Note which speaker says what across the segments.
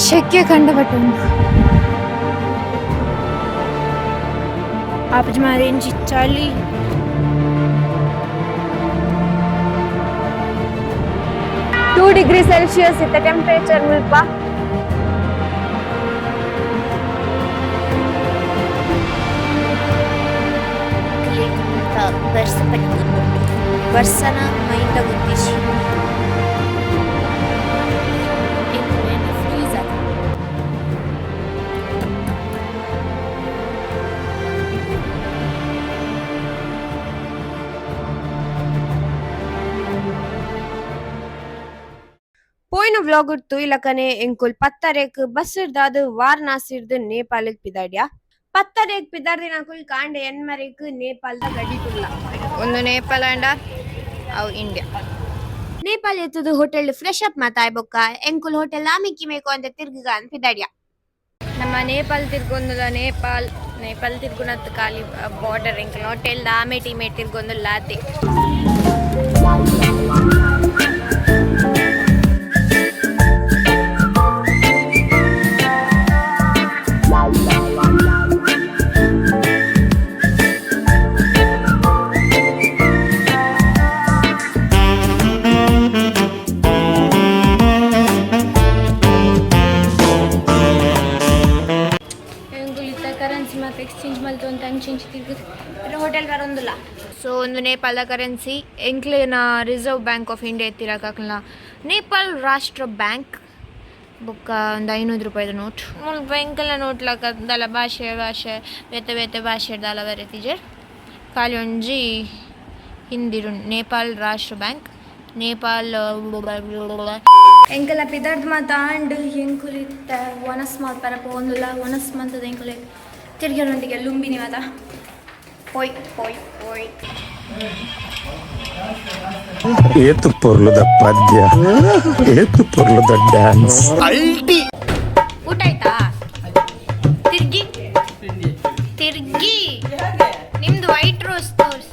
Speaker 1: ಶೆಕೆ ಕಂಡಬಟ್ಟುಂಡು. ಆಪಜಿ ಮಾರೇಂಜಿ ಚಳಿ. 2 degree Celsius ಇತ್ತ ಟೆಂಪರೇಚರ್ ಮುಲ್ಪ.
Speaker 2: ವರ್ಷನ ಮೈಂಡ ಉದ್ದೇಶ
Speaker 1: ಪೋಯ್ನ ವ್ಲಾಗ್ ಇತ್ತು ಇಲಕನೆ ಎಂಕುಲ್ ಪತ್ತರೇಕ್ ಬಸ್ ಇರ್ದಾದ್ ವಾರಣಾಸಿರ್ದ್ ನೇಪಾಳಗ್ ಪಿದಾಡ್ಯ. ಪತ್ತರೇಕ್ ಪಿದಾರ್ದಿನಕುಲ್ ಕಾಂಡೆ ಎನ್ಮರೇಕ್ ನೇಪಾಳದ ಗಡಿ ತುಲ್ಲ.
Speaker 2: ಒಂದು ನೇಪಾಳ ಅಂಡ ಅವು ಇಂಡಿಯಾ.
Speaker 1: ನೇಪಾಳ ಎತ್ತದು ಹೋಟೆಲ್ ಫ್ರೆಶ್ ಅಪ್ ಮಾತಾಯ್ ಬೊಕ್ಕ ಎಂಕುಲ್ ಹೋಟೆಲ್ ಆಮಿಕ್ಕಿ ಮೇಕು ಅಂತ ತಿರ್ಗ ಅಂತ ಪಿದಾಡ್ಯ.
Speaker 2: ನಮ್ಮ ನೇಪಾಳ ತಿರ್ಗೊಂದುಲ ನೇಪಾಳ ತಿರ್ಗುನತ್ ಖಾಲಿ ಬಾರ್ಡರ್ ಎಂಕಲ್ ಹೋಟೆಲ್ ಆಮೆ ಟೀಮೆ ತಿರ್ಗೊಂದುಲ್ಲ ಆತೆ.
Speaker 1: ಕರೆನ್ಸಿ ಮತ್ತೆ ಎಕ್ಸ್ಚೇಂಜ್ ಮಲ್ತು ಅಂತ ಎಕ್ಸ್ಚೇಂಜ್ ತಿರ್ಗುದು ಹೋಟೆಲ್ ಬರೋಂದಿಲ್ಲ.
Speaker 2: ಸೊ ಒಂದು ನೇಪಾಳದ ಕರೆನ್ಸಿ ಎಂಕ್ಲಿನ ರಿಸರ್ವ್ ಬ್ಯಾಂಕ್ ಆಫ್ ಇಂಡಿಯಾ ಎತ್ತಿರಕಲ್ಲ ನೇಪಾಳ ರಾಷ್ಟ್ರ ಬ್ಯಾಂಕ್ ಬೊಕ್ಕ ಒಂದು 500 ರೂಪಾಯಿದ ನೋಟ್ ಮುಲ್ಪ ಎಂಕಲ್ನ ನೋಟ್ಲಕ್ಕದಲ್ಲ ಭಾಷೆ ಬೇತೆ ಭಾಷೆಡ್ದಲ್ಲ ಬರೆತಿಜರ್ ಖಾಲಿ ಒಂಜಿ ಹಿಂದಿರು ನೇಪಾಳ ರಾಷ್ಟ್ರ ಬ್ಯಾಂಕ್ ನೇಪಾಳ
Speaker 1: ಎಂಕಲ ಪಿದಾರ್ದ್ ಮಾತಾಂಡ್ ಎಂಕುಲಿತ್ತ ವನಸ್ ಮಾತ್ ಪರಪ ಒಂದುಲ್ಲ ವನಸ್ ಮಂತದ ಎಂಕುಲೆ ತಿರ್ಗಿರೊಂದಿಗೆ ಲುಂಬಿನಿ ಮಾತ ಹೋಯ್ ಹೋಯ್ ಹೋಯ್.
Speaker 3: ಏತು ಪೊರ್ಲುದ ಪದ್ಯ ಏತು ಪೊರ್ಲುದ ಡ್ಯಾನ್ಸ್.
Speaker 2: ಊಟ ಆಯ್ತಾ? ತಿರ್ಗಿ ನಿಮ್ದು ವೈಟ್ ರೋಸ್ ತೋರ್ಸ್.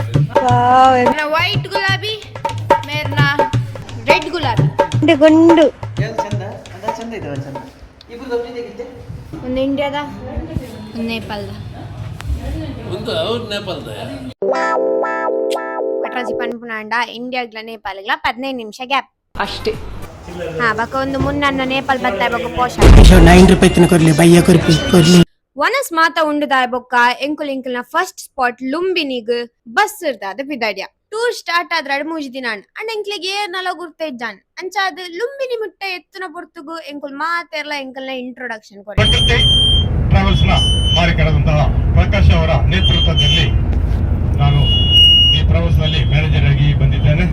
Speaker 2: ವೈಟ್ ಗುಲಾಬಿ ಮೇರ್ನಾ ರೆಡ್ ಗುಲಾಬಿ
Speaker 1: ಗುಂಡು
Speaker 2: ಒಂದು ಇಂಡಿಯಾದ ಒಂದು ನೇಪಾಳದ ಪಟ್ರಾಜಿ ಪನ್ಪುನಾಂಡ ಇಂಡಿಯಾಗ್ಲ ನೇಪಾಳಗ್ಲ 15 ನಿಮಿಷ ಗ್ಯಾಪ್
Speaker 4: ಅಷ್ಟೇ.
Speaker 2: ಹಾ ಬಕ ಒಂದು ಮುನ್ನ ನೇಪಾಳ ಬತ್ತಾಯ ಬಕ ಪೋಷ
Speaker 4: 9 ರೂಪಾಯಿ ಕೊರ್ಲಿ ಬಯ್ಯ ಕೊರ್ಲಿ
Speaker 1: ವನಸ್ ಮಾತ ಉಂಡುದಾಯ್ ಬೊಕ್ಕ ಎಂಕುಲ್ ಫಸ್ಟ್ ಸ್ಪಾಟ್ ಲುಂಬಿನಿಗ್ ಬಸ್ ಇರ್ದಾದ ಪಿದಾಡ್ಯ. ಟೂರ್ ಸ್ಟಾರ್ಟ್ ಆದ್ರ 2-3 ದಿನ ಅಂಡ್ ಎಂಕ್ಲಿಗೆ ಏರ್ನಲ ಗುರ್ತ ಇಜ್ಜಾನ್ ಅಂಚಾದ್ ಲುಂಬಿನಿ ಮುಟ್ಟ ಎತ್ತುನ ಪೊರ್ತುಗು ಎಂಕುಲ್ ಮಾತೆರ್ಲ ಎಂಕಲ್ನ ಇಂಟ್ರೊಡಕ್ಷನ್ ಕೊರೆ.
Speaker 5: ಟ್ರಾವೆಲ್ಸ್ ನ ಮಾಲೀಕರಾದಂತಹ ಪ್ರಕಾಶ್ ಅವರ ನೇತೃತ್ವದಲ್ಲಿ ನಾನು ಈ ಟ್ರಾವೆಲ್ಸ್ ನಲ್ಲಿ ಮ್ಯಾನೇಜರ್ ಆಗಿ ಬಂದಿದ್ದೇನೆ.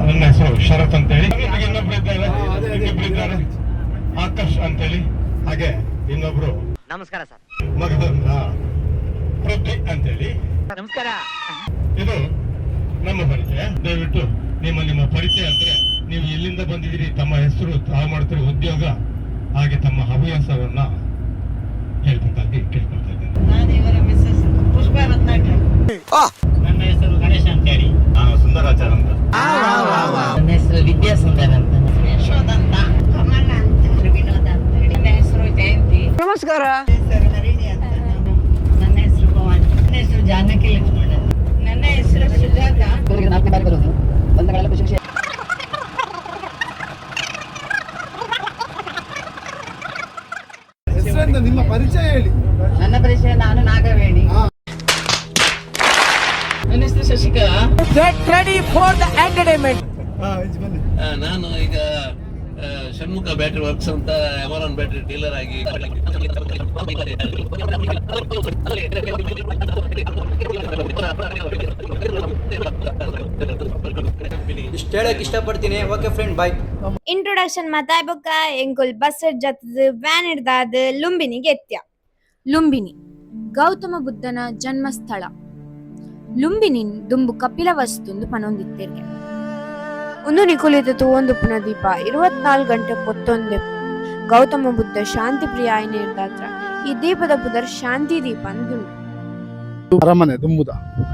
Speaker 5: ನನ್ನ ಹೆಸರು ಶರತ್ ಅಂತೇಳಿ, ಇನ್ನೊಬ್ರು ಆಕರ್ಷ್ ಅಂತೇಳಿ, ಹಾಗೆ ಇನ್ನೊಬ್ರು
Speaker 6: ನಮಸ್ಕಾರ ಸರ್
Speaker 5: ಮಗದೊಂದ ಪೃಥ್ವಿ ಅಂತೇಳಿ.
Speaker 6: ನಮಸ್ಕಾರ.
Speaker 5: ಇದು ನಮ್ಮ ಪರಿಚಯ. ದಯವಿಟ್ಟು ನಿಮ್ಮ ಪರಿಚಯ ಅಂದ್ರೆ ನೀವು ಎಲ್ಲಿಂದ ಬಂದಿದ್ದೀರಿ, ತಮ್ಮ ಹೆಸರು, ತಾವು ಮಾಡ್ತಿರೋ ಉದ್ಯೋಗ, ಹಾಗೆ ತಮ್ಮ ಹವ್ಯಾಸವನ್ನ ಹೇಳ್ಬೇಕಾಗಿ ಕೇಳ್ಕೊಳ್ತಾ ಇದ್ದೇನೆ.
Speaker 6: ನಾನು ಇವರ ಮಿಸ್ಸಸ್ ಪುಷ್ಪಾ ರತ್ನಾಕರ್. ನನ್ನ ಹೆಸರು ಗಣೇಶ್ ಅಂತ ಹೇಳಿ.
Speaker 5: ನಾನು ಸುಂದರಾಚಾರ್ ಅಂತ.
Speaker 6: ನನ್ನ ಹೆಸರು ವಿದ್ಯಾಸುಂದರ್ ಅಂತ. ಯಶೋಧ ಅಂತ. ಕಮಲ ಅಂತ. ವಿನೋದ ಅಂತ. ನನ್ನ ಹೆಸರು ಜಯಂತಿ.
Speaker 4: ನಮಸ್ಕಾರ.
Speaker 6: ನನ್ನ ಹೆಸರು ಹರಿಣಿ ಅಂತ. ನನ್ನ ಹೆಸರು ಭವಾನಿ. ನನ್ನ ಹೆಸರು ಜಾನಕಿ ಲಕ್ಷ್ಮಣ. ನನ್ನ ಹೆಸರು ಸುಜಾತ.
Speaker 5: ನಿಮ್ಮ ಪರಿಚಯ ಹೇಳಿ.
Speaker 6: ನನ್ನ ಪರಿಚಯ, ನಾನು ನಾಗವೇಣಿ. ನನ್ನ ಹೆಸರು Shashikala.
Speaker 4: Get ready for the entertainment.
Speaker 7: ನಾನು ಈಗ ಷಣ್ಮುಖ ಬ್ಯಾಟರಿ ವರ್ಕ್ಸ್ ಅಂತ ಎಮರಾನ್ ಬ್ಯಾಟರಿ ಡೀಲರ್ ಆಗಿ
Speaker 8: ಇಷ್ಟ ಹೇಳಕ್ ಇಷ್ಟಪಡ್ತೀನಿ. ಓಕೆ ಫ್ರೆಂಡ್, ಬಾಯ್.
Speaker 1: ಇಂಟ್ರೊಡಕ್ಷನ್ ಮಾತಾಯ್ ಬೊಕ್ಕ ಎಂಕುಲ್ ಬಸ್ ಜತ್ತದ ವ್ಯಾನ್ ಇಡ್ದಾದ ಲುಂಬಿನಿಗೆ ಎತ್ಯ. ಲುಂಬಿನಿ ಗೌತಮ ಬುದ್ಧನ ಜನ್ಮಸ್ಥಳ. ಲುಂಬಿನಿನ್ ದುಂಬು ಕಪಿಲ ವಸ್ತುಂದು ಪನೊಂದಿತ್ತೆರ್ಗೆ ಒಂದು ನಿಕುಲಿತು ಒಂದು ಪುನದೀಪ 24 ಗಂಟೆ ಪೊತ್ತೊಂದೆ ಗೌತಮ ಬುದ್ಧ ಶಾಂತಿ ಪ್ರಿಯ ಆಯ್ನೆ ಇರ್ದಾತ್ರ ಈ ದೀಪದ ಪುದರ್ ಶಾಂತಿ ದೀಪ ಅಂದುಂಡು.
Speaker 9: ಅರಮನೆ ದುಂಬುದ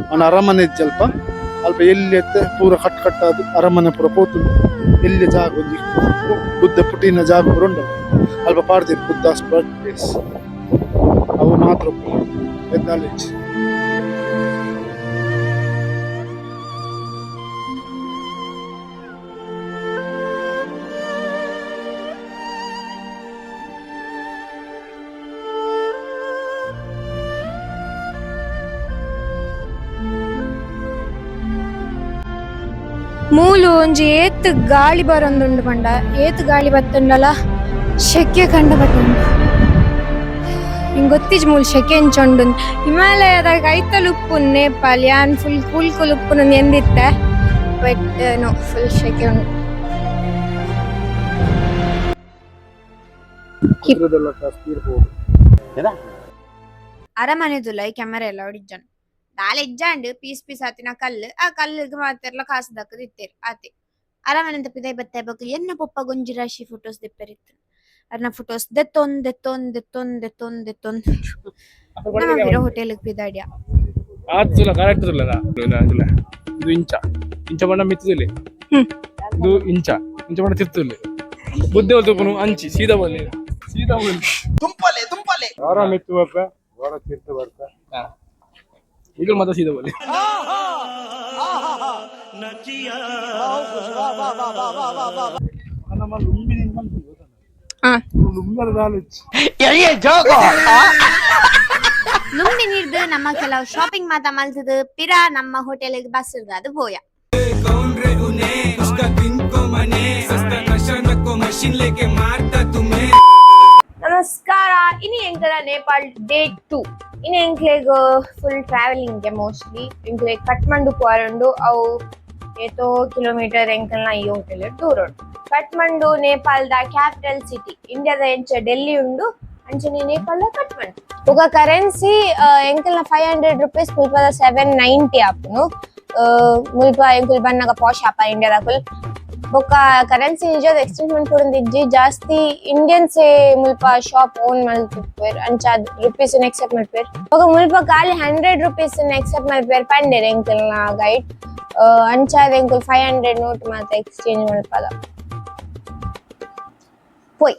Speaker 9: ಅವನ ಅರಮನೆ ಸ್ವಲ್ಪ ಎಲ್ಲಿ ಎತ್ತ ಪೂರ ಕಟ್ ಕಟ್ಟಾದು ಅರಮನೆ ಪೂರ ಪೋತು ಎಲ್ಲಿ ಜಾಗ ಒಂಜಿ ಬುದ್ಧ ಪುಟ್ಟಿನ ಜಾಗ ಬರುಂಡ ಅಲ್ಪ ಪಾಡ್ತೀರಿ ಬುದ್ಧಾಸ್ ಬರ್ತ್ ಪ್ಲೇಸ್ ಅವು ಮಾತ್ರ ನಾಲೆಜ್.
Speaker 1: ಮೂಲು ಒಂಜಿ ಏತ್ ಗಾಳಿ ಬರೊಂದುಂಡು ಪಂಡ ಏತ್ ಗಾಳಿ ಬತ್ತುಂಡಲ ಶೆಕೆ ಕಂಡ ಬತ್ತುಂಡು ಗೊತ್ತಿಜ್ ಮೂಲು ಶೆಕೆ ಎಂಚೊಂಡು ಹಿಮಾಲಯದಾಗ ಐತಲು ಉಪ್ಪು ನೇಪಾಲ್ ಯಾನ್ ಫುಲ್ ಕುಲ್ ಉಪ್ಪು ಎಂದಿತ್ತೆ ಬಟ್ ನೋ ಫುಲ್ ಶೆಕೆ ಉಂಡು. ಅರಮನೆದುಲ ಕ್ಯಾಮರಾ ಎಲ್ಲ ಹೊಡಿಜ್ಜನ್ ದಾಲ ಇಜ್ಜಾಂಡ್ ಪೀಸ್ ಆತಿನ ಕಲ್ಲು ಆ ಕಲ್ಲಿಗೆ ಮಾತೆರ್ಲ ಕಾಸು ದಕ್ಕದು ಇತ್ತೇರು ಆತೆ ಅರಮನೆ ತಪ್ಪಿದೆ ಬತ್ತೆ ಬಕ್ ಎನ್ನ ಪೊಪ್ಪ ಗೊಂಜಿ ರಾಶಿ ಫೋಟೋಸ್ ದಿಪ್ಪರಿತ್ತು ಅರ್ನ ಫೋಟೋಸ್ ದೆತ್ತೊಂದ್ ನಮ್ಮ ಬಿರೋ ಹೋಟೆಲ್ಗೆ ಪಿದಾಡ್ಯ
Speaker 10: ಆತುಲ ಕರೆಕ್ಟ್ ತುಲನ ಇದು ಇಂಚ ಬಣ್ಣ ಮಿತ್ತುದಿಲ್ಲ ಇದು ಇಂಚ ಬಣ್ಣ ತಿರ್ತುಲ್ಲ ಬುದ್ಧಿ ಹೊಲ್ತುಪನು ಅಂಚಿ ಸೀದಾ ಬಲ್ಲಿ ತುಂಬಲೆ ವಾರ ಮಿತ್ತು ಬರ್ತ ವಾರ ತಿರ್ತು ಬರ್ತ ಈಗ ಮಾತ್ರ ಸೀದಾ ಬಲ್ಲಿ ನಮ್ಮ ಲುಂಬಿನಿಂದ
Speaker 1: ಲುಂಬಿನಿರ್ದು ನಮ್ಮ ಕೆಲವು ಶಾಪಿಂಗ್ ಮಾತ ಮಲ್ತದ ಪಿರ ನಮ್ಮ ಹೋಟೆಲ್ಗೆ ಬಸ್ ಇರ್ದ ಅದು ಬೋಯ. ನಮಸ್ಕಾರ, ಇನಿ ಎಂಕಲ ನೇಪಾಳ ಡೇ 2 ಇನಿ ಎಂಕ್ಲೆಗ್ ಫುಲ್ ಟ್ರಾವೆಲಿಂಗ್ ಮೋಸ್ಟ್ಲಿ ಎಂಕ್ಲೆಗ್ ಕಠ್ಮಂಡು ಪೋರಂಡು ಅವು ಏತೋ ಕಿಲೋಮೀಟರ್ ಎಂಕಲ್ನ ಈ ಹೋಟೆಲ್ ದೂರ ಉಂಡು. ಕಠ್ಮಂಡು ನೇಪಾಳದ ಕ್ಯಾಪಿಟಲ್ ಸಿಟಿ, ಇಂಡಿಯಾದ ಎಂಚ ಡೆಲ್ಲಿ ಉಂಡು ಅಂಚನೆ ನೇಪಾಳದ ಕಠ್ಮಂಡು. ಒಗ ಕರೆನ್ಸಿ ಎಂಕಲ್ನ 500 ರೂಪೀಸ್ ಮುಲ್ಪದ 790 ಆಪುನು ಮುಲ್ಪ ಎಂಕುಲ್ ಬನ್ನಗ ಪಾಶ್ ಆಪ ಇಂಡಿಯಾದ ಫುಲ್ ಬೊಕ್ಕ ಕರೆನ್ಸಿ ನಿಜದ ಎಕ್ಸ್ಚೇಂಜ್ ಮಾಡ್ಕೊಡಿದ್ಜಿ ಜಾಸ್ತಿ ಇಂಡಿಯನ್ಸ್ ಮುಲ್ಪ ಶಾಪ್ ಓನ್ ಮಲ್ತಿಪ್ಪೇರ್ ಅಂಚ ರೂಪೀಸ್ ಎಕ್ಸೆಪ್ಟ್ ಮಾಡ್ಪೇರ್ ಒಗ ಮುಲ್ಪ ಖಾಲಿ 100 ರೂಪೀಸ್ ಎಕ್ಸೆಪ್ಟ್ ಮಾಡ್ಪೇರ್ ಪಂಡೇರ್ ಎಂಕಲ್ನ ಗೈಡ್ ಅಂಚಾದ ಎಂಕುಲ್ 500 ನೋಟ್ ಮಾತ ಎಕ್ಸ್ಚೇಂಜ್ ಮಲ್ಪದ ಪೋಯ್.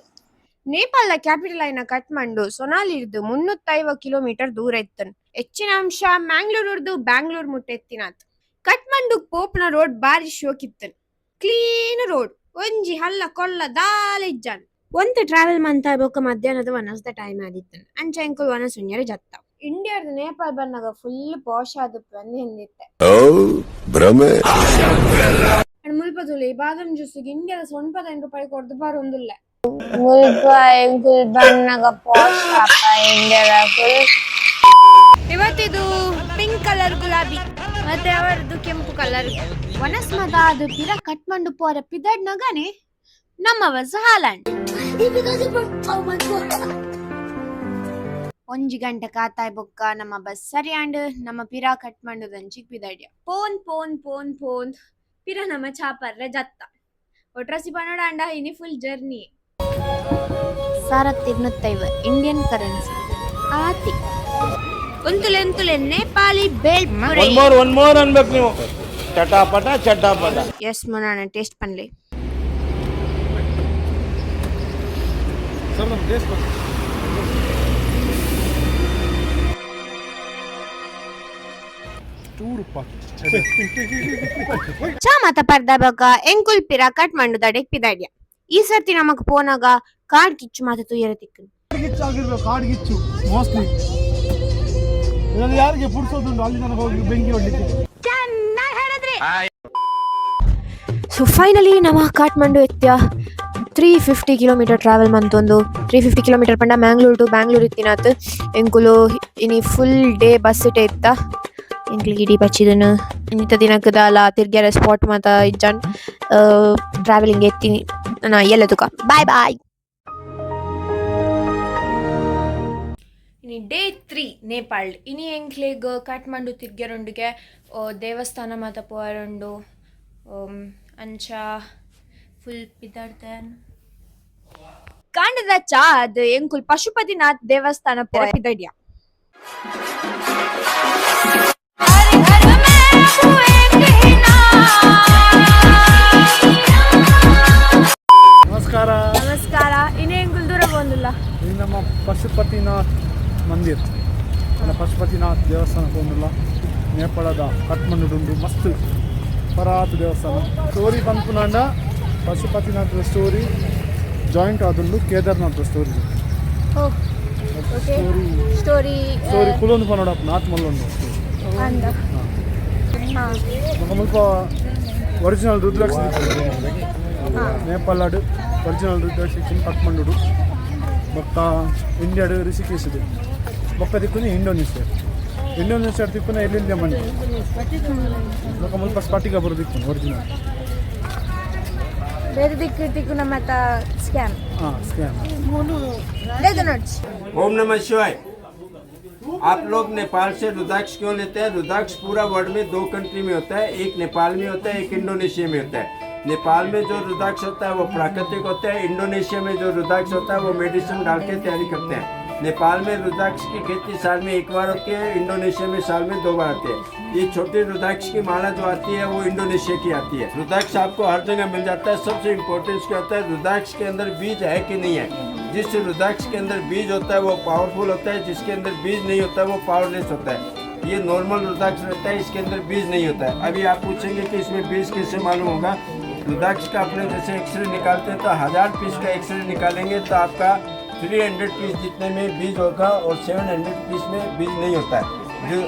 Speaker 1: ನೇಪಾಳದ ಕ್ಯಾಪಿಟಲ್ ಆಯ್ನ ಕಠ್ಮಂಡು ಸೊನಾಲಿರ್ದು 350 ಕಿಲೋಮೀಟರ್ ದೂರ ಇತ್ತನ್. ಹೆಚ್ಚಿನ ಅಂಶ ಮ್ಯಾಂಗ್ಳೂರ್ದು ಬ್ಯಾಂಗ್ಳೂರ್ ಮುಟ್ಟ ಎತ್ತಿನಾತ್. ಕಠ್ಮಂಡು ಪೋಪ್ನ ರೋಡ್ ಬಾರಿ ಶೋಕಿತ್ತನ್, ಕ್ಲೀನ್ ರೋಡ್ ಒಂಜಿ ಹಲ್ಲ ಕೊಳ್ಳ ದಾಲ ಇಜ್ಜಾನ್. ಒಂದ್ ಟ್ರಾವೆಲ್ ಮಂತ ಬೊಕ್ಕ ಮಧ್ಯಾಹ್ನದ ವನಸ್ದ ಟೈಮ್ ಆದಿತ್ತನ್ ಅಂಚ ಎಂಕುಲ್ ವನ ಸುಂಜರೆ ಜತ್ತ. ಇಂಡಿಯಾದ ನೇಪಾಳ ಬನ್ನಗ ಫುಲ್ ಪಾಶ್ ಆದಪ್ಪು ಅಂದ್ ಹಿಂದಿತ್ತೆ ಮುಲ್ಪದುಲಿ ಬಾದಾಮ್ ಜ್ಯೂಸಿಗೆ ಇಂಡಿಯಾದ 90 ರೂಪಾಯಿ ಕೊಡ್ದು ಬರೊಂದುಲ್ಲ. ಮುಲ್ಪ ಎಂಕುಲ್ ಬನ್ನಗ ಪಾಶ್ ಆಪ ಇಂಡಿಯಾದ ಫುಲ್. ಇವತ್ತಿದು ಪಿಂಕ್ ಕಲರ್ ಗುಲಾಬಿ ಮತ್ತೆ ಅವರದ್ದು ಕೆಂಪು ಕಲರ್ ವನಸ್ಮದ ಅದು ಪಿರ ಕಠ್ಮಂಡು ಪೋರ ಪಿದಡ್ ನಗನೆ ನಮ್ಮವ ಹಾಲಾಂಡ್. ಒಂಜಿ ಗಂಟೆ ಕಾತಾಯ್ ಬೊಕ್ಕ ನಮ್ಮ ಬಸ್ ಸರಿಯಾಂಡ್ ನಮ್ಮ ಪಿರ ಕಠ್ಮಂಡು ದಂಚಿಗ್ ಪಿದಡ್ಯ ಪೋನ್ ಪಿರ ನಮ್ಮ ಚಾಪರ್ರೆ ಜತ್ತ ಒಟ್ರಸಿ ಪನೋಡ ಅಂಡ ಇನಿ ಫುಲ್ ಜರ್ನಿ. 125 ಇಂಡಿಯನ್ ಕರೆನ್ಸಿ ಆತಿ ಒಂತುಲೆ ನೇಪಾಳಿ ಬೇಲ್
Speaker 10: ಒನ್ ಮೋರ್ ಅನ್ಬೇಕು ನೀವು. ಚಟಾಪಟ
Speaker 1: ಎಸ್ ಮನಾನ ಟೇಸ್ಟ್ ಪನ್ಲೆ ಚಾ ಮತ ಪರ್ದ ಬಕ ಎಂಕುಲ್ ಪಿರ ಕಠ್ಮಂಡು ದಡೆಗ್ ಪಿದಾಡ್ಯ. ಈ ಸರ್ತಿ ನಮಕ್ ಪೋನಾಗ ಕಾಡ್ ಕಿಚ್ಚು ಮಾತ ತುಯ್ಯರ ತಿಕ್ಕು
Speaker 9: ಕಾಡ್ ಗಿಚ್ಚು ಮೋಸ್ಟ್ಲಿ ಯಾರಿಗೆ ಪುಡ್ಸೋದುಂಟು ಅಲ್ಲಿ ನನಗೆ ಹೋಗಿ ಬೆಂಕಿ ಹೊಡ್ಲಿಕ್ಕೆ.
Speaker 1: ಸೊ ಫೈನಲಿ ನಮ್ಮ ಕಾಠ್ಮಂಡು ಎತ್ಯ 350 ಕಿಲೋಮೀಟರ್ ಟ್ರಾವೆಲ್ ಮಂತೊಂದು 350 ಕಿಲೋಮೀಟರ್ ಪಂಡ ಮ್ಯಾಂಗ್ಳೂರ್ ಟು ಬ್ಯಾಂಗ್ಳೂರ್ ಇತ್ತಿನಾತ್ ಎಂಕುಲು ಇನಿ ಫುಲ್ ಡೇ ಬಸ್ ಇಟ್ಟೆ ಇತ್ತ ಎಂಕ್ಲಿಗೆ ಇಡೀ ಬಚ್ಚಿದನು ಇಂಥ ದಿನಕ್ಕದಲ್ಲ ತಿರ್ಗ್ಯಾರ ಸ್ಪಾಟ್ ಮಾತ ಇಜ್ಜನ್ ಟ್ರಾವೆಲಿಂಗ್ ಎತ್ತೀನಿ ನಾ ಎಲ್ಲ ತುಕ ಬಾಯ್. ಇನಿ ಡೇ 3 ನೇಪಾಳ್ ಇನಿ ಎಂಕ್ಲೆಗ್ ಕಾಠ್ಮಂಡು ತಿರ್ಗ್ಯಾರೊಂಡಿಗೆ ದೇವಸ್ಥಾನ ಮಾತ ಪೋಯರುಂಡು ಅಂಚ ಫುಲ್ ಪಿದಾಡ್ತೇನ್ ಕಾಂಡದ ಚಾ ಅದು ಎಂಕುಲ್ ಪಶುಪತಿನಾಥ್ ದೇವಸ್ಥಾನ ಪೋಯ ಪಿದಡ್ಯ.
Speaker 9: ಕಟ್ಮಂಡುಡು ಮಸ್ತ್ ಪರಾತ್ ದೇವಸ್ಥಾನ ಸ್ಟೋರಿ ಪನ್ಪುನಾಂಡ ಪಶುಪತಿನಾಥ್ ಸ್ಟೋರಿ ಜಾಯಿಂಟ್ ಆದುಂಡು Kedarnath story story
Speaker 1: story
Speaker 9: story ಕುಲೊಂದು ಪನ್ನಡ ನಾತ್ ಮಲ್ಲೊಂದು
Speaker 1: ಅಂದ
Speaker 9: ಮುಲ್ಪ ಒರಿಜಿನಲ್ ರುದ್ರಾಕ್ಷ ನೇಪಾಳಡು ಒರಿಜಿನಲ್ ರುದ್ರಾಕ್ಷ ಕಟ್ಮಂಡುಡು ಬೊಕ್ಕ ಇಂಡಿಯಾಡು ರಿಷಿಕೇಶ್ ಬೊಕ್ಕ ದಿಕ್ಕುನೆ ಇಂಡೋನೇಷ್ಯಾ ದಿಕ್ಕುನ ಎಲ್ಲಿಂದ ಮಂಡಿ ಬೊಕ್ಕ ಮುಲ್ಪ ಸ್ಪಾಟಿಗ ಬರೋ ದಿಕ್ಕುನ ಒರಿಜಿನಲ್
Speaker 1: ಬೇರೆ ದಿಕ್ಕು ನಮ್ಮ ಸ್ಕ್ಯಾಮ್
Speaker 9: स्कैम
Speaker 8: ओम नमः शिवाय। आप लोग नेपाल से रुद्राक्ष क्यों लेते हैं? रुद्राक्ष पूरा वर्ल्ड में 2 कंट्री में होता है, एक नेपाल में होता है, एक इंडोनेशिया में होता है। नेपाल में जो रुद्राक्ष होता है वो प्राकृतिक होता है, इंडोनेशिया में जो रुद्राक्ष होता है वो मेडिसिन डाल के तैयारी करते हैं। नेपाल में रुद्राक्ष की खेती साल में 1 बार होती है, इंडोनेशिया में साल में 2 बार आती है। ये छोटी रुद्राक्ष की माला जो आती है वो इंडोनेशिया की आती है। रुद्राक्ष आपको हर जगह मिल जाता है। सबसे इम्पोर्टेंस क्या होता है, रुद्राक्ष के अंदर बीज है कि नहीं है। जिस रुद्राक्ष के अंदर बीज होता है वो पावरफुल होता है, जिसके अंदर बीज नहीं होता है वो पावरलेस होता है। ये नॉर्मल रुद्राक्ष रहता है, इसके अंदर बीज नहीं होता है। अभी आप पूछेंगे कि इसमें बीज कैसे मालूम होगा। रुद्राक्ष का अपने जैसे एक्सरे निकालते हैं तो 1000 पीस का एक्सरे निकालेंगे तो आपका 300 पीस जितने में बीज होगा और 700 पीस में बीज नहीं होता है। जो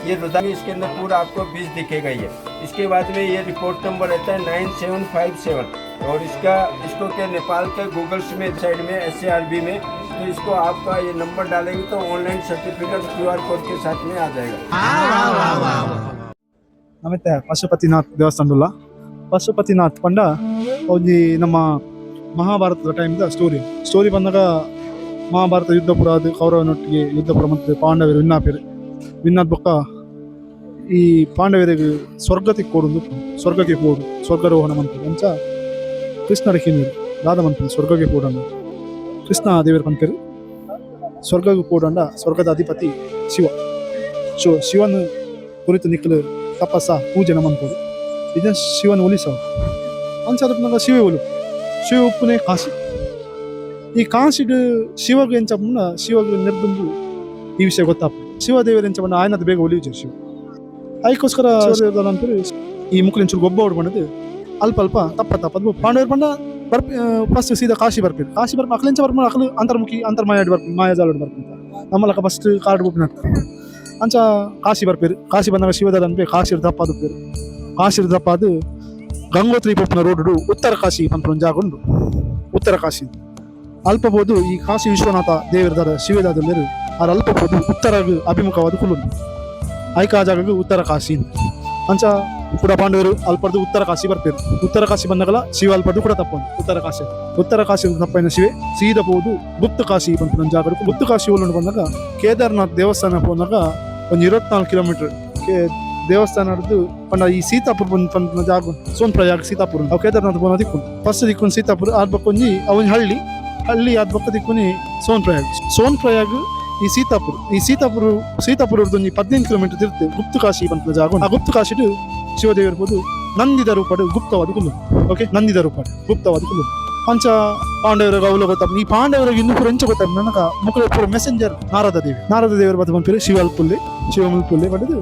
Speaker 8: ये रुद्राक्ष इसके अंदर पूरा आपको बीज दिखेगा। ये इसके बाद में ये रिपोर्ट नंबर रहता है 9757 और इसको क्या नेपाल के गूगल्स में साइड में SARB में तो इसको आपका ये नंबर डालेंगे तो ऑनलाइन सर्टिफिकेट QR कोड के साथ में आ जाएगा।
Speaker 9: ನಮಗೆ ಪಶುಪತಿನಾಥ್ ದೇವಸ್ಥಾನಲ್ಲ ಪಶುಪತಿನಾಥ್ ಪಂಡ ಒಂಜಿ ನಮ್ಮ ಮಹಾಭಾರತದ ಟೈಮ್ದ ಸ್ಟೋರಿ ಬಂದಾಗ ಮಹಾಭಾರತ ಯುದ್ಧ ಪುರ ಅದು ಕೌರವನೊಟ್ಟಿಗೆ ಯುದ್ಧ ಪುರ ಮತ್ತು ಪಾಂಡವರು ವಿನ್ನಾದ ಬೊಕ್ಕ ಈ ಪಾಂಡವರಿಗೆ ಸ್ವರ್ಗಕ್ಕೆ ಕೊಡುದು ಸ್ವರ್ಗಕ್ಕೆ ಕೊಡು ಸ್ವರ್ಗಾರೋಹಣ ಮಂತ್ರಿ ಅಂಚ ಕೃಷ್ಣರ ಕಿನ್ನೀರು ದಾದ ಮಂತ್ರಿ ಸ್ವರ್ಗಕ್ಕೆ ಕೊಡಂಡ ಕೃಷ್ಣ ದೇವರ ಪಂಪೇರು ಸ್ವರ್ಗಕ್ಕೆ ಕೊಡಂಡ ಸ್ವರ್ಗದ ಅಧಿಪತಿ ಶಿವನ ಕುರಿತು ನಿಕ್ಕಲು ತಪಸ್ಸ ಪೂಜೆ ಮಂತ್ರಿ ಇದನ್ನ ಶಿವನ ಒಲಿಸಾವ ಅಂಚ ಅದಕ್ಕೆ ಶಿವ ಉಪ್ಪುನೇ ಕಾಶಿ ಈ ಕಾಶಿಡು ಶಿವಗೆ ಎಂಚಪ್ಪ ಶಿವಗೆ ನಿರ್ದುಂಬು ಈ ವಿಷಯ ಗೊತ್ತಾಪ ಶಿವದೇವರು ಎಂಚಪ್ಪ ಆಯ್ನದ ಬೇಗ ಒಲಿಯುಜ ಶಿವ ಅದಕ್ಕೋಸ್ಕರ ಅಂತಾರೆ ಈ ಮುಕ್ಲಿಂಚೂರು ಗೊಬ್ಬ ಹೊಡ್ಕೊಂಡದು ಅಲ್ಪ ತಪ್ಪದು ಪಾಂಡವರು ಪಂಡ ಫಸ್ಟ್ ಸೀದಾ ಕಾಶಿ ಬರ್ಬೇಕು ಅಕ್ಲಿಂಚ ಬರ್ಕೊಂಡು ಅಕ್ಲು ಅಂತರ್ಮುಖಿ ಅಂತರ್ಮಾಯ ಬರ್ಬೇಕು ಮಾಯಾಜಾಲ ಬರ್ಕೊಂತ ನಮ್ಮಲ್ಲಕ ಫಸ್ಟ್ ಕಾರ್ಡ್ ಬುಕ್ ಅಂಚ ಕಾಶಿ ಬರ್ಪೇರು ಕಾಶಿ ಬಂದಾಗ ಶಿವದ ಅನ್ಪೇ ಕಾಶಿರ್ ದಪ್ಪಾದು ಗಂಗೋತ್ರಿ ಪೊಪ್ಪನ ರೋಡ್ ಉತ್ತರ ಕಾಶಿ ಪಂಪನ ಜಾಗೊಂಡು ಉತ್ತರ ಕಾಶಿ ಅಲ್ಪ ಬೋದು ಈ ಕಾಶಿ ವಿಶ್ವನಾಥ ದೇವರದಾರ ಶಿವದಾದಲ್ಲಿ ಅದು ಅಲ್ಪ ಬೋದು ಉತ್ತರ ಅಭಿಮುಖವಾದ ಕುಲು ಐಕ ಜಾಗ ಉತ್ತರ ಕಾಶಿ ಅಂಚ ಕೂಡ ಪಾಂಡವರು ಅಲ್ಪದ್ದು ಉತ್ತರ ಕಾಶಿ ಬರ್ಪೇರು ಉತ್ತರ ಕಾಶಿ ಬಂದಾಗಲ ಶಿವ ಅಲ್ಪದ್ದು ಕೂಡ ತಪ್ಪಂದು ಉತ್ತರ ಕಾಶಿ ತಪ್ಪೈನ ಶಿವೆ ಸೀದಾ ಹೋದು ಗುಪ್ತ ಕಾಶಿ ಪಂಪನ ಜಾಗ ಗುಪ್ತ ಕಾಶಿ ಒಳ್ಳೆ ಬಂದಾಗ ಕೇದಾರ್ನಾಥ್ ದೇವಸ್ಥಾನ ಹೋದಾಗ ಒಂದು 24 ಕಿಲೋಮೀಟರ್ ದೇವಸ್ಥಾನ ನಡೆದು ಪಂಡ ಈ ಸೀತಾಪುರ ಪಂಪನ ಜಾಗ ಸೋನ್ ಪ್ರಯಾಗ್ ಸೀತಾಪುರ ಅವು ಕೇದಾರ್ನಾಥ್ ಬೋನ ದಿಕ್ಕು ಫಸ್ಟ್ ದಿಕ್ಕು ಸೀತಾಪುರ ಆದ ಬಕ್ಕೊಂಜಿ ಅವನ್ ಹಳ್ಳಿ ಆದ ಬಕ್ಕ ದಿಕ್ಕುನಿ ಸೋನ್ ಪ್ರಯಾಗ್ ಈ ಸೀತಾಪುರದೊಂದು 15 ಕಿಲೋಮೀಟರ್ ತಿರ್ತೆ ಗುಪ್ತ ಕಾಶಿ ಪಂಪನ ಜಾಗ ಆ ಗುಪ್ತ ಕಾಶಿಡು ಶಿವದೇವರು ಬೋದು ನಂದಿದ ರೂಪಡು ಗುಪ್ತವಾದ ಕುಲ್ಲು ಓಕೆ ನಂದಿದ ರೂಪಡು ಗುಪ್ತವಾದ ಕುಲ್ಲು ಅಂಚ ಪಾಂಡವರ ಅವಲ ಗೊತ್ತ ಈ ಪಾಂಡವರಿಗೆ ಇನ್ನೂ ಪೂರ ಎಂಚ ಗೊತ್ತ ನನಗ ಮುಖ ಪೂರ ಮೆಸೆಂಜರ್ ನಾರದ ದೇವರು ಬತ್ತ ಬಂದ್ಪೇರು ಶಿವಮಲ್ಪುಲ್ಲೆ ಬಡದು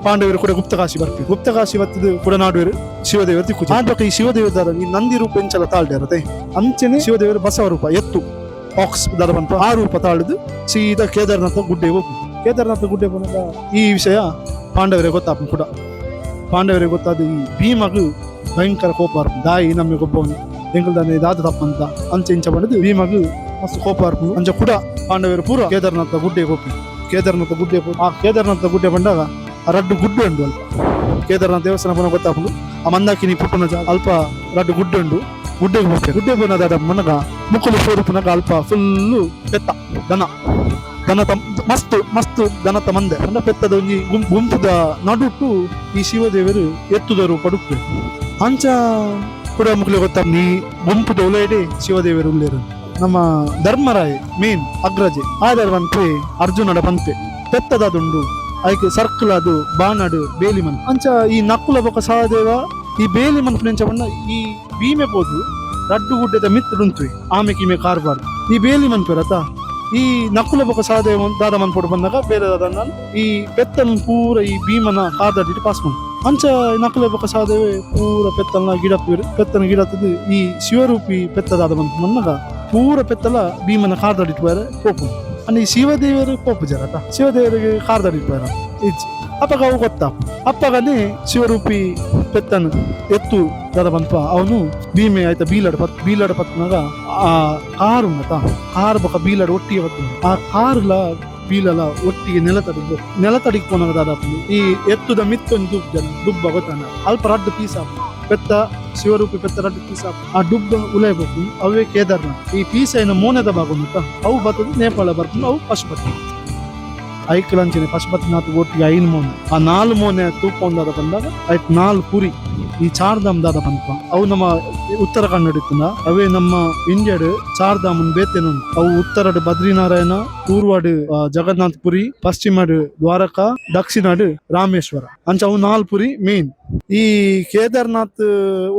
Speaker 9: ಪಾಂಡವರು ಕೂಡ ಗುಪ್ತ ಕಾಶಿ ಬತ್ತದು ಕೂಡ ನಾಡುವರು ಶಿವದೇವರು ದಿಕ್ಕು ಆಡ್ಬೇಕು ಈ ಶಿವದೇವರ ಈ ನಂದಿ ರೂಪ ಎಂಚಲ ತಾಳ್ದೆ ಅಂಚೆನೆ ಶಿವದೇವರು ಬಸವ ರೂಪ ಎತ್ತು ಆಕ್ಸ್ ದರ ಬಂತು ಆ ರೂಪ ತಾಳಿದು ಸೀದಾ ಕೇದಾರ್ನಾಥ ಗುಡ್ಡೆ ಬಂದಾಗ ಈ ವಿಷಯ ಪಾಂಡವರಿಗೆ ಗೊತ್ತಾಪ ಕೂಡ ಪಾಂಡವರಿಗೆ ಗೊತ್ತಾದ ಈ ಭೀಮಗು ಭಯಂಕರ ಕೋಪ ದಾಯಿ ನಮಗೆ ಗೊಬ್ಬವನು ಎಂಗಲ್ದಾನೆ ದಾದ ತಪ್ಪಂತ ಅಂಚೆ ಇಂಚ ಬಂದದ್ದು ಭೀಮಗು ಮಸ್ತ್ ಕೋಪ ಅಂಚ ಕೂಡ ಪಾಂಡವರು ಪೂರ ಕೇದಾರ್ನಾಥ ಗುಡ್ಡೆ ಆ ಕೇದಾರ್ನಾಥ ಗುಡ್ಡೆ ಬಂದಾಗ ಆ ರಡ್ಡು ಗುಡ್ಡೆ ಉಂಡು ಅಲ್ಪ ಕೇದಾರ್ನಾಥ ದೇವಸ್ಥಾನ ಪುನಃ ಗೊತ್ತಾಪುಂಡು ಆ ಮಂದಾಕಿನಿ ಪುಟ್ಟನ ಅಲ್ಪ ರಡ್ಡು ಗುಡ್ಡೆ ಉಂಡು ಗುಡ್ಡೆಗೆ ಹೋಗ್ತೇವೆ ಗುಡ್ಡೆ ಬಂದ ಮನಗ ಮುಕ್ಕಲು ಸ್ವರೂಪನಾಗ ಅಲ್ಪ ಫುಲ್ಲು ಪೆತ್ತ ದನ ಮಸ್ತ್ ದನತ ಮಂದೆ ಅಂದ ಪೆತ್ತದ ಒಂಜಿ ಗುಂಪುದ ನಡುಟು ಈ ಶಿವದೇವರು ಎತ್ತುದ ರೂಪಡುತ್ತೆ ಅಂಚ ಕೂಡ ಮುಕ್ಲಿ ಗೊತ್ತ ನೀ ಗುಂಪುದ ಉಲೇಡೆ ಶಿವದೇವರು ಉಳ್ಳೇರು ನಮ್ಮ ಧರ್ಮರಾಯ ಮೇನ್ ಅಗ್ರಜೆ ಆಧಾರ ಬಂತೆ ಅರ್ಜುನಡ ಬಂತೆ ಪೆತ್ತದದುಂಡು ಅದಕ್ಕೆ ಸರ್ಕಲ್ ಅದು ಬಾಣಡು ಬೇಲಿ ಮನ್ ಅಂಚ ಈ ನಕ್ಕುಲ ಬೊಕ್ಕ ಸಹದೇವ ಈ ಬೇಲಿ ಮನ್ಪುನೆಂಚ ಬಣ್ಣ ಈ ಭೀಮೆ ಬೋದು ರಡ್ಡು ಗುಡ್ಡೆದ ಮಿತ್ತುಂತು ಆಮೆ ಕಿಮೆ ಕಾರ್ಬಾರ್ದು ಈ ಬೇಲಿ ಮನ್ಪೇರತ ಈ ನಕುಲ ಬೊಕ ಸಹದೇವ ದಾದ ಮನ್ಪೊಡು ಬಂದಾಗ ಬೇರೆ ದಾದ ನಾನು ಈ ಪೆತ್ತನ್ ಪೂರ ಈ ಭೀಮನ ಕಾದಾಡಿಟ್ಟು ಪಾಸ್ ಮಾಡಿ ಅಂಚ ನಕುಲ ಬೊಕ ಸಹದೇವ ಪೂರ ಪೆತ್ತಲ್ನ ಗಿಡ ಪೆತ್ತನ ಗಿಡತದು ಈ ಶಿವರೂಪಿ ಪೆತ್ತ ದಾದ ಮನ್ಪು ಮನ್ನಾಗ ಪೂರ ಪೆತ್ತಲ ಭೀಮನ ಕಾದಾಡಿಟ್ಟು ಬೇರೆ ಪೋಪು ಅಂದ್ರೆ ಈ ಶಿವದೇವರು ಪೋಪು ಜರಟ ಶಿವದೇವರಿಗೆ ಕಾದಾಡಿಟ್ಟು ಬೇರೆ ಇಜ್ಜಿ ಅಪ್ಪಗ ಅವು ಗೊತ್ತಾ ಅಪ್ಪಗನೇ ಶಿವರೂಪಿ ಪೆತ್ತನು ಎತ್ತು ದಾದ ಬಂಪ ಅವನು ಭೀಮೆ ಆಯ್ತಾ ಬೀಲಾಡ ಪತ್ನಾಗ ಆ ಕಾರು ಕಾರು ಬೊಕ ಬೀಲಾಡ ಒಟ್ಟಿಗೆ ಬತ್ತ ಆ ಕಾರುಲ ಬೀಲಲ ಒಟ್ಟಿಗೆ ನೆಲತಡಿಗೆ ಪೋನಾಗ ದಾದಾಪು ಈ ಎತ್ತುದ ಮಿತ್ತೊಂದು ದುಬ್ಬ ಗೊತ್ತಾನ ಅಲ್ಪ ರಡ್ಡು ಪೀಸ್ ಆಪು ಪೆತ್ತ ಶಿವರೂಪಿ ಪೆತ್ತ ರಡ್ಡು ಪೀಸ್ ಆಪು ಆ ಡುಬ್ಬ ಉಲಾಯ್ಬೇಕು ಅವೇ ಕೇದಾರ್ನಾಥ್ ಈ ಪೀಸೈನ ಮೋನೆದ ಭಾಗ ಅವು ಬರ್ತದೆ ನೇಪಾಳ ಬರ್ತದೆ ಅವು ಪಶುಪತಿನಾಥ್ ಐಕ್ಯಲಂಚಿನ ಪಶುಪತಿನಾಥ್ ಒಟ್ಟಿಗೆ 5 ಮೋನೆ ಆ 4 ಮೋನೆ ತೂಕೊಂಡಾದ ಬಂದಾಗ ಆಯ್ತು 4 ಪುರಿ ಈ ಚಾರ್ಧಾಮ್ ದಾದ ಬಂತ ಅವು ನಮ್ಮ ಉತ್ತರ ಕನ್ನಡ ಇತ್ತನ ಅವೇ ನಮ್ಮ ಇಂಡಿಯಾಡ್ ಚಾರ್ಧಾಮನ್ ಬೇತೇನು ಅವು ಉತ್ತರಡ್ ಬದ್ರಿನಾರಾಯಣ ಪೂರ್ವಡ್ ಜಗನ್ನಾಥ್ ಪುರಿ ಪಶ್ಚಿಮಡ್ ದ್ವಾರಕಾ ದಕ್ಷಿಣಡ್ ರಾಮೇಶ್ವರ ಅಂಚ ಅವು 4 ಪುರಿ ಮೇನ್ ಈ ಕೇದಾರ್ನಾಥ್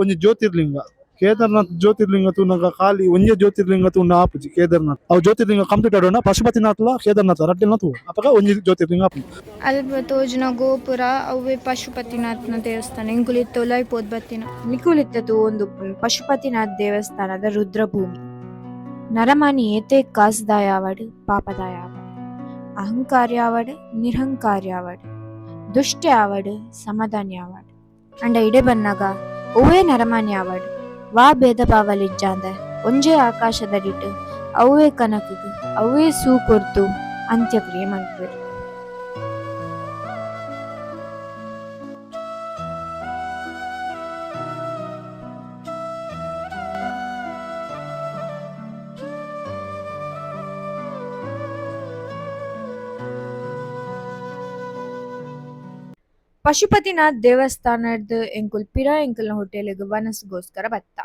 Speaker 9: ಒಂಜಿ ಜ್ಯೋತಿರ್ಲಿಂಗ ಕೇದಾರ್ನಾಥ್ ಜ್ಯೋತಿರ್ಲಿಂಗ ತೂನಗ ಖಾಲಿ ಒಂಜೆ ಜ್ಯೋತಿರ್ಲಿಂಗ ತೂನ ಆಪುಜಿ ಕೇದಾರ್ನಾಥ್ ಅವು ಜ್ಯೋತಿರ್ಲಿಂಗ ಕಂಪ್ಲೀಟ್ ಆಡೋಣ ಪಶುಪತಿನಾಥ್ಲ ಕೇದಾರ್ನಾಥ್ ರಡ್ಡಿನ ತೂ ಅಪಗ ಒಂಜಿ ಜ್ಯೋತಿರ್ಲಿಂಗ ಆಪು
Speaker 2: ಅಲ್ಪ ತೋಜನ ಗೋಪುರ ಅವೇ ಪಶುಪತಿನಾಥನ ದೇವಸ್ಥಾನ ಇಂಕುಲಿತ್ತು ಲೈಪೋದ್ ಬತ್ತಿನ
Speaker 1: ನಿಕುಲಿತ್ತದು ಒಂದು ಪಶುಪತಿನಾಥ್ ದೇವಸ್ಥಾನದ ರುದ್ರಭೂಮಿ ನರಮಾನಿ ಏತೆ ಕಾಸ್ದಾಯಾವಡ್ ಪಾಪದಾಯಾವಡ್ ಅಹಂಕಾರ್ಯಾವಡ್ ನಿರಹಂಕಾರ್ಯಾವಡ್ ದುಷ್ಟ್ಯಾವಡ್ ಸಮಾಧಾನ್ಯಾವಡ್ ಅಂಡ ಇಡೆ ಬನ್ನಾಗ ಒವೇ ನರಮಾನ್ಯಾವಡ್ ವಾ ಭೇದ ಭಾವಲಿಜ್ಜಾಂದ ಒಂಜೇ ಆಕಾಶದಡಿಟ್ಟು ಅವೇ ಕನಕಗ್ ಅವೇ ಸೂ ಕೊರ್ತು ಅಂತ್ಯಕ್ರಿಯೆ ಮಲ್ಪುವೆರ್ ಪಶುಪತಿನಾಥ್ ದೇವಸ್ಥಾನದ ಎಂಕುಲ್ ಪಿರ ಎಂಕಲ್ನ ಹೋಟೆಲ್ಗೆ ವನಸ್ಗೋಸ್ಕರ ಬತ್ತ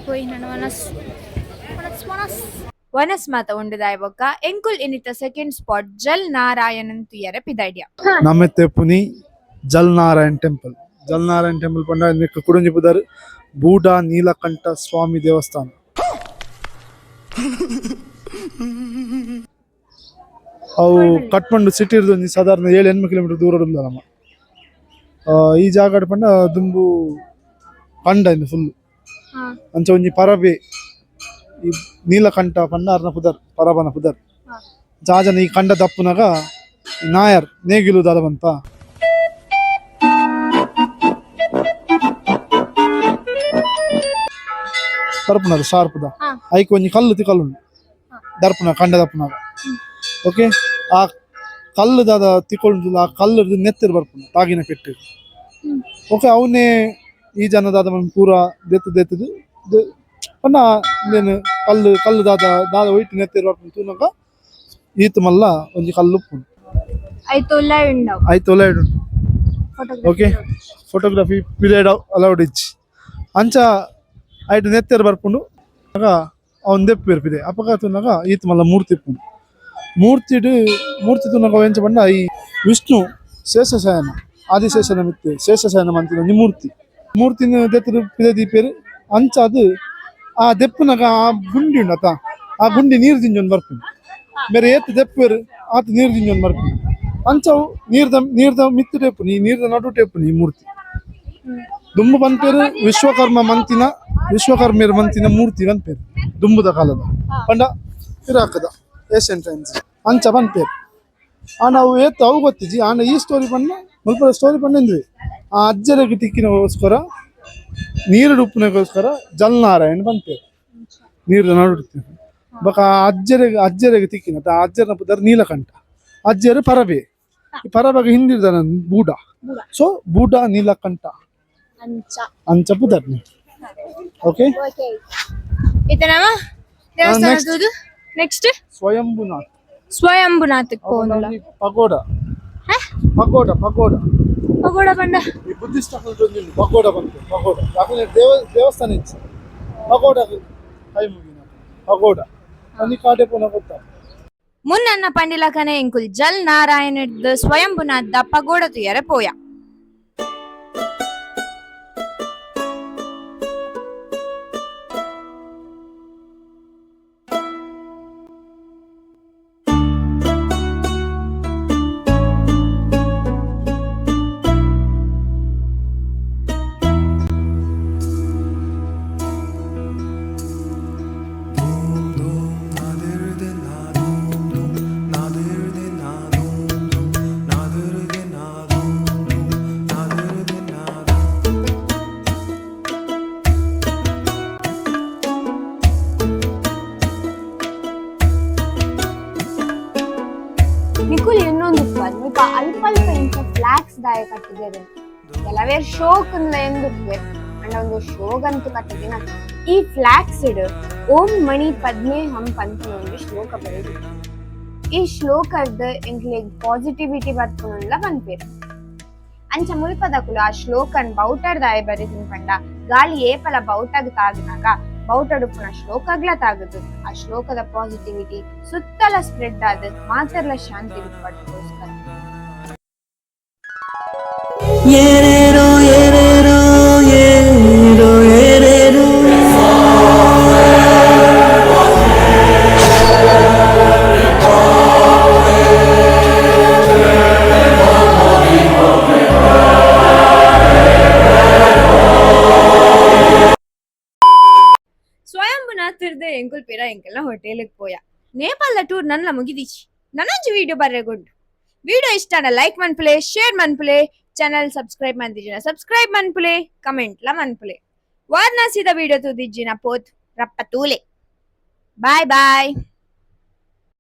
Speaker 2: ಪೋಯ್ ನನ್ನ
Speaker 1: ವನಸ್ ಮಾತ ಉಂಡದಾಯ ಬೊಕ್ಕ ಎಂಕುಲ್ ಇನ್ನಿತ ಸೆಕೆಂಡ್ ಸ್ಪಾಟ್ ಜಲ್ ನಾರಾಯಣನ್ ತುಯರ ಪಿದೈಡ್ಯ
Speaker 9: ನಮ್ಮೆತ್ತೆ ಪುನಿ ಜಲ್ನಾರಾಯಣ್ ಟೆಂಪಲ್ ಪಂಡ ನಿಕ್ಕ ಕುಡುಂಜಿ ಪುದರ್ ಬೂಡಾ ನೀಲಕಂಠ ಸ್ವಾಮಿ ದೇವಸ್ಥಾನ ಅವು ಕಟ್ಮಂಡು ಸಿಟಿ ಇರೋದು ಸಾಧಾರಣ 7-8 ಕಿಲೋಮೀಟರ್ ದೂರ ನಮ್ಮ ಈ ಜಾಗ ಪಂಡ ದುಂಬು ಕಂಡ ಇನ್ನು ಫುಲ್ ಅಂಚ ಒಂಜಿ ಪರಬೆ ಈ ನೀಲಕಂಠ ಪಂಡ ಅರ್ನ ಪುದರ್ ಪರಬನ ಪುದರ್ ಜಾಜನ ಈ ಕಂಡ ದಪ್ಪುನಾಗ ನಾಯರ್ ನೇಗಿಲು ದಾದ ಬಂತ ದರ್ಪುನದ ಶಾರ್ಪದ ಐಕ್ ಒಂಜಿ ಕಲ್ಲು ತಿಕಲ್ಲುಂಡು ದರ್ಪುನ ಕಂಡ ದಪ್ಪುನಾಗ ಓಕೆ ಆ ಕಲ್ಲು ದಾದ ತಿಕ್ಕೊಂಡು ಆ ಕಲ್ಲು ನೆತ್ತಿರ್ ಬರ್ಪುಂಡು ತಾಗಿನ ಪೆಟ್ಟು ಓಕೆ ಅವನ್ನೇ ಈ ಜನ ದಾದ ಪೂರ ದೆತ್ತದು ಪಂಡ ಇಂದೇನು ಕಲ್ಲು ದಾದ ಒಯ್ತು ನೆತ್ತಿರ್ ಬರ್ಪುಂಡು ತೂನಗ ಈತ್ ಮಲ್ಲ ಒಂಜಿ ಕಲ್ಲು ಉಪ್ಪುಂಡು ಐತು ಒಳ್ಳೆ ಓಕೆ ಫೋಟೋಗ್ರಫಿ ಪೀರಿಯಡ್ ಅಲೌಡ್ ಇಜ್ಜಿ ಅಂಚ ಐಟು ನೆತ್ತಿರ್ ಬರ್ಪುಂಡು ಆಗ ಅವನ್ ದೆಪ್ಪು ಪಿದೆ ಅಪಗ ತೂನಗ ಈತ್ ಮಲ್ಲ ಮೂರ್ತಿ ಇಪ್ಪುಂಡು ಮೂರ್ತಿ ತುನಗ ಎಂಚ ಪಂಡ ಈ ವಿಷ್ಣು ಶೇಷಶಯನ ಆದಿಶೇಷನ ಮಿತ್ತೆ ಶೇಷಶಯನ ಮಂತಿನ ಮೂರ್ತಿನ ದೆತ್ತರು ಪಿದೆ ದೀಪೇರು ಅಂಚ ಅದು ಆ ದೆಪ್ಪುನಗ ಆ ಗುಂಡಿ ಉಂಡತ ಆ ಗುಂಡಿ ನೀರು ದಿಂಜೊಂದು ಬರ್ಪುಂಡು ಬೇರೆ ಏತ್ ದೆಪ್ಪೇರು ಆತ ನೀರು ದಿಂಜೊಂದು ಬರ್ಪುಂಡು ಅಂಚವು ನೀರ್ದ ಮಿತ್ತು ಟೇಪುನಿ ನೀರ್ದ ನಡು ಟೇಪುನಿ ಈ ಮೂರ್ತಿ ದುಂಬು ಬಂತೇರು ವಿಶ್ವಕರ್ಮಿಯರ್ ಮಂತಿನ ಮೂರ್ತಿ ಬಂತೇರು ದುಂಬುದ ಕಾಲದ ಪಂಡ ಇರಾಕದ ಏಷ್ಯನ್ ಟೈಮ್ಸ್ ಅಂಚ ಬಂತೇರು ನಾವು ಏತ್ ಅವು ಗೊತ್ತಿಜಿ ಆಂಡ ಈ ಸ್ಟೋರಿ ಪಂಡ ಮುಲ್ಪ ಸ್ಟೋರಿ ಪಂಡಿದ್ವಿ ಆ ಅಜ್ಜರಿಗೆ ತಿಕ್ಕಿನಗೋಸ್ಕರ ನೀರು ಉಪ್ಪಿನಗೋಸ್ಕರ ಜಲ್ನಾರಾಯಣ್ ಬಂತೇರು ನೀರ್ದ ನಡು ಬಕ ಅಜ್ಜರಿಗೆ ತಿಕ್ಕಿನ ಆ ಅಜ್ಜರನ ಪುದರ್ ನೀಲಕಂಠ ಅಜ್ಜರು ಪರಬೆ ಈ ಪರಬಗೆ ಹಿಂದಿರ್ದಾನ ಬೂಡ ಸೊ ಬೂಡ ನೀಲಕಂಠ ಅಂಚ ಪುದರ್ನಿ ಓಕೆ
Speaker 1: ನೆಕ್ಸ್ಟ್
Speaker 9: ಸ್ವಯಂಭುನಾಥ್ ಪಗೋಡ
Speaker 1: ಬಂಡ
Speaker 9: ಈ ಬುದ್ಧಿಸ್ಟ್ ಪಗೋಡ ಬಂತು ಪಗೋಡ ಯಾಕಂದ್ರೆ ದೇವಸ್ಥಾನ ಇತ್ತು ಪಗೋಡ ಕೈ ಮುಗಿನ ಪಗೋಡ ಅಲ್ಲಿ ಕಾಟೆ ಪುನಃ ಗೊತ್ತಾ
Speaker 1: ಮುನ್ನ ಪಂಡಿಲಕನೆ ಎಂಕುಲ್ ಜಲ್ ನಾರಾಯಣದ ಸ್ವಯಂಭುನಾಥ ಪಗೋಡ ತುಯರ ಪೋಯ ಕಟ್ಟಿದ್ದೇವೆ ಕೆಲವೇ ಶೋಕಂದ ಎಂದುಪ್ಪೆ ಅಂಡ ಒಂದು ಶೋಗಂತೂ ಕಟ್ಟಿದಿನ ಈ ಫ್ಲಾಕ್ಸಿಡ್ ಓಂ ಮಣಿ ಪದ್ಮೆ ಹಂಪ್ ಅಂತ ಒಂದು ಶ್ಲೋಕ ಬರೆದು ಈ ಶ್ಲೋಕದ ಎಂಕ್ಲೆಗ್ ಪಾಸಿಟಿವಿಟಿ ಬರ್ಕೊಂಡ್ಲ ಬಂದ್ಪೇರು ಅಂಚ ಮುಲ್ಪದಕುಲು ಆ ಶ್ಲೋಕನ್ ಬೌಟರ್ದಾಯ ಬರೆದಿನ ಪಂಡ ಗಾಳಿ ಏಪಲ ಬೌಟಗ್ ತಾಗಿನಾಗ ಬೌಟಡುಪುನ ಶ್ಲೋಕಗ್ಲ ತಾಗದು ಆ ಶ್ಲೋಕದ ಪಾಸಿಟಿವಿಟಿ ಸುತ್ತಲ ಸ್ಪ್ರೆಡ್ ಆದ ಮಾತರ್ಲ ಶಾಂತಿ ಪಡ್ಕೋಸ್ಕರ ಸ್ವಯಂಭುನಾಥರ್ದೆ ಎಂಕುಲ್ ಪೇರ ಎಂಕಲ್ನ ಹೋಟೆಲ್ಗೆ ಪೋಯ ನೇಪಾಳ ಟೂರ್ ನನ್ನ ಮುಗಿದಿಚ್ಚಿ ನನಂಜಿ ವಿಡಿಯೋ ಬರ್ರೆಗೊಂಡು ವಿಡಿಯೋ ಇಷ್ಟ ಲೈಕ್ ಮನ್ಪುಲೆ ಶೇರ್ ಮನ್ಪುಲೆ ಚಾನಲ್ ಸಬ್ಸ್ಕ್ರೈಬ್ ಮಂದಿಜಿನ ಸಬ್ಸ್ಕ್ರೈಬ್ ಮನ್ಪುಲೆ ಕಮೆಂಟ್ಲ ಮನ್ಪುಲೆ ವಾರಣಾಸಿದ ವಿಡಿಯೋ ತುದಿಜ್ಜಿನ ಪೋತ್ ರಪ್ಪ ತೂಲೆ ಬಾಯ್ ಬಾಯ್.